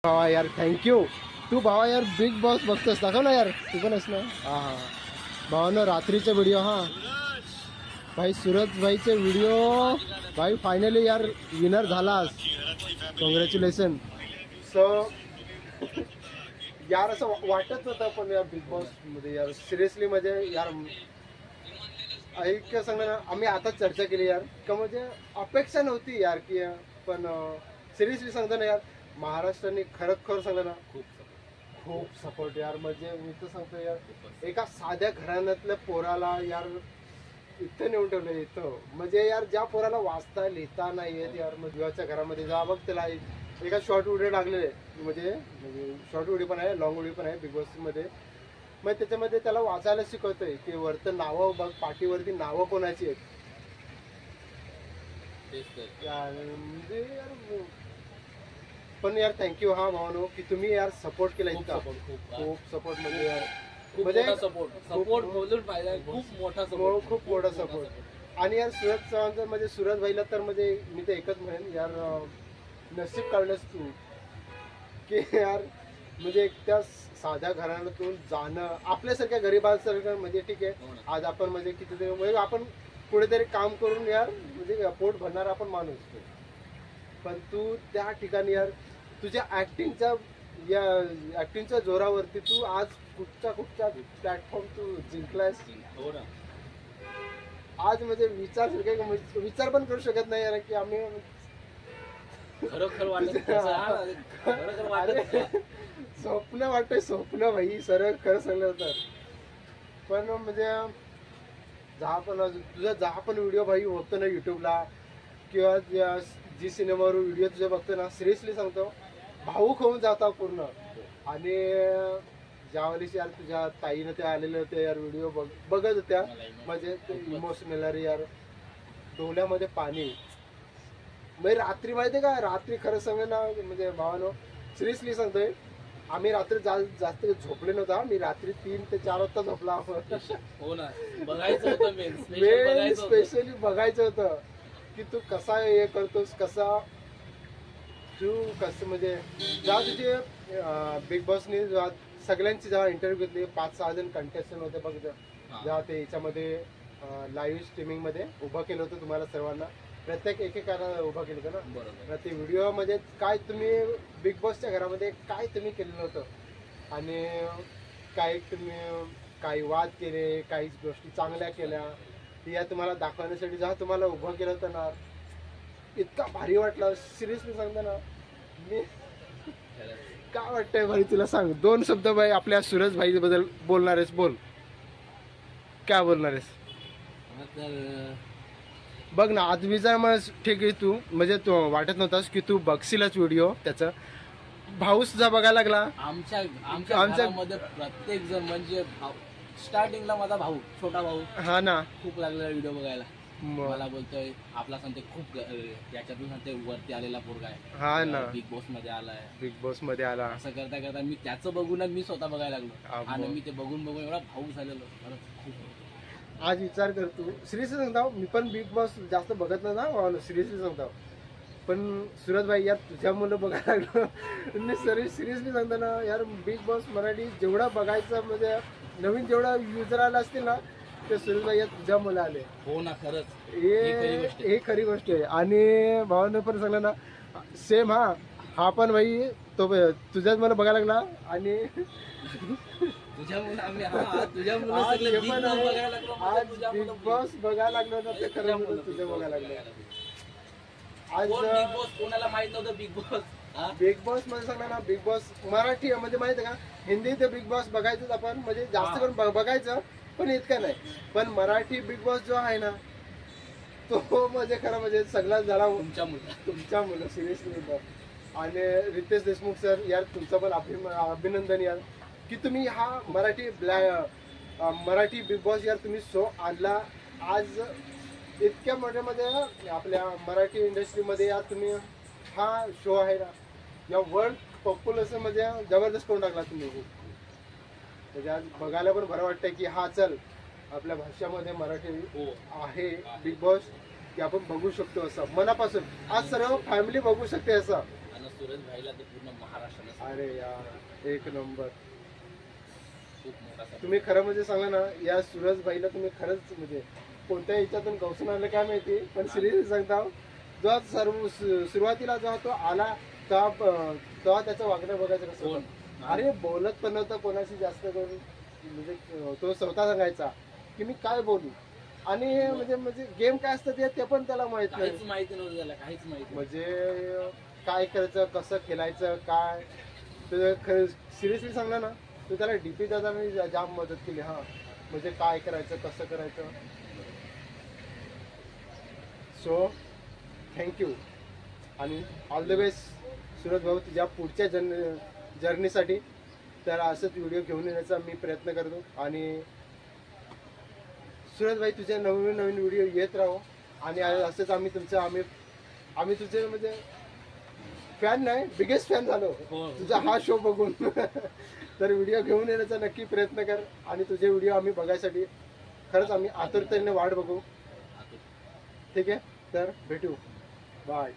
भावा यार थँक्यू. तू भावा यार बिग बॉस बघतोस दाखव ना यार, तू पण आहेस ना. हा हा भावानं रात्रीचे व्हिडिओ. हा भाई सूरज भाईचे व्हिडिओ भाई फायनली यार विनर झालास. कॉंग्रॅच्युलेशन. सो यार असं वाटत होतं पण यार बिग बॉस मध्ये यार सिरियसली म्हणजे यार ऐक सांगणार ना, आम्ही आता चर्चा केली यार का म्हणजे अपेक्षा नव्हती यार की, पण सिरियसली सांगतो ना यार महाराष्ट्राने खरं सांगतो ना खूप सपोर्ट यार. म्हणजे मी तर सांगतो यार एका साध्या घराण्यातल्या पोराला यार इथं नेऊन ठेवलं. इथं म्हणजे यार ज्या पोराला वाचता लिहिता नाही येत यार, मग देवाच्या घरामध्ये जा बघ त्याला एका शॉर्ट व्हिडिओ लागलेले. म्हणजे शॉर्ट व्हिडिओ पण आहे, लॉंग व्हिडिओ पण आहे बिग बॉस मध्ये. मग त्याच्यामध्ये त्याला वाचायला शिकवतोय की वरतं नावं बघ, पाठीवरती नावं कोणाची आहेत. म्हणजे यार पण यार थँक्यू हा भावानो की तुम्ही यार सपोर्ट केला इतका. खूप सपोर्ट म्हणजे यार म्हणजे सपोर्ट बोलून पाहिजे. खूप मोठा सपोर्ट. आणि यार सूरज चव्हाणचं म्हणजे सूरज भाईला तर म्हणजे मी तर एकच म्हणेन यार नशीब काढलंस तू की यार म्हणजे एक त्या साध्या घराण्यातून जाणं आपल्यासारख्या गरिबांसारखं. म्हणजे ठीक आहे आज आपण म्हणजे कितीतरी म्हणजे आपण कुठेतरी काम करून यार म्हणजे पोट भरणार आपण माणूस, पण तू त्या ठिकाणी यार तुझ्या ऍक्टिंगच्या जोरावरती तू आज कुठच्या प्लॅटफॉर्म तू जिंकलायस. आज म्हणजे विचार पण करू शकत नाही यार की आम्ही स्वप्न वाटतंय स्वप्न भाई सर खरं सांगलं तर. पण म्हणजे तुझा पण व्हिडिओ भाई होतो ना युट्यूबला किंवा जी सिनेमावर व्हिडिओ तुझे बघतो ना, सिरियसली सांगतो भाऊक होऊन जाता पूर्ण. आणि ज्यावेळेस यार तुझ्या ताईनं ते आलेले होते यार व्हिडिओ बघत होत्या म्हणजे ते इमोशनल यार डोळ्यामध्ये पाणी. म्हणजे रात्री माहितीये का, रात्री खरं सांगेन ना म्हणजे भावानो सिरियसली सांगतोय आम्ही रात्री जास्त झोपले नव्हता. मी रात्री 3 ते 4 वाजता झोपला. हो ना, बघायचं होतं मेन स्पेशली बघायचं होतं की तू कसा हे करतोस, कसा तू कसं म्हणजे जेव्हा तुझे बिग बॉसने जेव्हा सगळ्यांची जेव्हा इंटरव्ह्यू घेतली 5-6 जण कंटेस्टंट होते बघ, जेव्हा ते याच्यामध्ये लाईव्ह स्ट्रीमिंग मध्ये उभं केलं होतं तुम्हाला सर्वांना, प्रत्येक एकेकाला उभं केलं होतं ना. बरोबर. ते व्हिडिओ मध्ये काय तुम्ही बिग बॉसच्या घरामध्ये काय तुम्ही केलेलं होतं आणि काय तुम्ही काही वाद केले, काही गोष्टी चांगल्या केल्या या तुम्हाला दाखवण्यासाठी जेव्हा तुम्हाला उभं केलं होतं ना, इतका भारी वाटलं. सिरियसली सांगतो ना मी काय वाटतंय भाई तुला सांग. 2 शब्द भाई आपल्या सूरज भाई बद्दल बोलणार आहेस, बोल काय बोलणार आहेस. बघ ना आज विचार मला ठीक आहे तू म्हणजे तू वाटत नव्हतास की तू बघशीलच व्हिडिओ त्याचा. भाऊ सुद्धा बघायला लागला आमच्या मध्ये प्रत्येक जण म्हणजे स्टार्टिंगला माझा भाऊ छोटा भाऊ हा ना खूप लागला व्हिडिओ बघायला. मला बोलतोय आपला सांगते खूप याच्यातून सांगते वरती आलेला पोरगा आहे. हा ना बिग बॉस मध्ये आलाय, बिग बॉस मध्ये आला. असं करता करता मी त्याचं बघूनच मी स्वतः बघायला लागलो आणि मी ते बघून एवढा भाऊ झालेलो. खरंच खूप आज विचार करतो सिरियसली सांगतो मी पण बिग बॉस जास्त बघत नाही सिरियसली सांगतो. पण सूरज भाई यार तुझ्या मुलं बघायला लागलो. सिरियसली सांगतो ना यार बिग बॉस मराठी जेवढा बघायचं म्हणजे नवीन जेवढा युजर आला असतील ना ते सूरज भाई यार तुझ्या मुलं आले. हो ना खरंच हे खरी गोष्ट आहे. आणि भावानं पण सांगलं ना सेम हा पण भाई तो तुझ्याच मला बघायला लागला आणि आज बिग बॉस बघायला लागलो ना ते खरं तुझ्या बघायला लागलं. आज कोणाला माहित नव्हतं बिग बॉस मध्ये सांगणार ना बिग बॉस मराठी म्हणजे माहित आहे का, हिंदी ते बिग बॉस बघायचंच आपण म्हणजे जास्त करून बघायचं पण इतकं नाही. पण मराठी बिग बॉस जो आहे ना तो म्हणजे खरं म्हणजे सगळ्यात झाला तुमच्या मुलं सिरियसली. आणि रितेश देशमुख सर यार तुमचं पण अभिनंदन यार की तुम्ही हा मराठी बिग बॉस यार तुम्ही शो आणला. आज इतक्या मोठ्यामध्ये आपल्या मराठी इंडस्ट्रीमध्ये यार तुम्ही हा शो आहे ना या वर्ल्ड पॉप्युलेशन मध्ये जबरदस्त करून टाकला तुम्ही. म्हणजे आज बघायला पण बरं वाटतंय की हा चल आपल्या भाषामध्ये मराठी आहे बिग बॉस की आपण बघू शकतो असं मनापासून. आज सर्व फॅमिली बघू शकते असं. सूरज भाईला तर पूर्ण महाराष्ट्राला अरे यार एक नंबर. खूप मोठा support. तुम्ही खरं म्हणजे सांगा ना, या सूरज भाईला तुम्ही खरंच म्हणजे कोणत्या ह्याच्यातून गवसून आणलं काय माहिती, पण सिरियसली सांगता जेव्हा सुरुवातीला जेव्हा तो आला तेव्हा त्याचं वागणं बघायचं कसं कोण? होतं. अरे बोलत पण नव्हता कोणाशी जास्त करून, म्हणजे तो स्वतः सांगायचा की मी काय बोलू, आणि म्हणजे म्हणजे गेम काय असतं ते पण त्याला माहित नाही. काहीच माहिती नव्हतं त्याला, काहीच माहिती म्हणजे काय करायचं, कसं खेळायचं काय. सिरियसली सांगला ना, तर त्याला डीपी दादाने जाम मदत केली. हा म्हणजे काय करायचं, कसं करायचं. सो थँक्यू आणि ऑल द बेस्ट सूरज भाऊ तुझ्या पुढच्या जर्नीसाठी. तर असंच व्हिडिओ घेऊन येण्याचा मी प्रयत्न करतो, आणि सूरज भाई तुझे नवीन नवीन व्हिडिओ येत राहो. आणि असंच आम्ही तुझे म्हणजे फॅन नाही, बिगेस्ट फॅन झालो हो. तुझा हा शो बघून. तर व्हिडिओ घेऊन येण्याचा नक्की प्रयत्न कर, आणि तुझे व्हिडिओ आम्ही बघायसाठी खरंच आम्ही आतुरतेने वाट बघू. ठीक आहे, तर भेटू. बाय.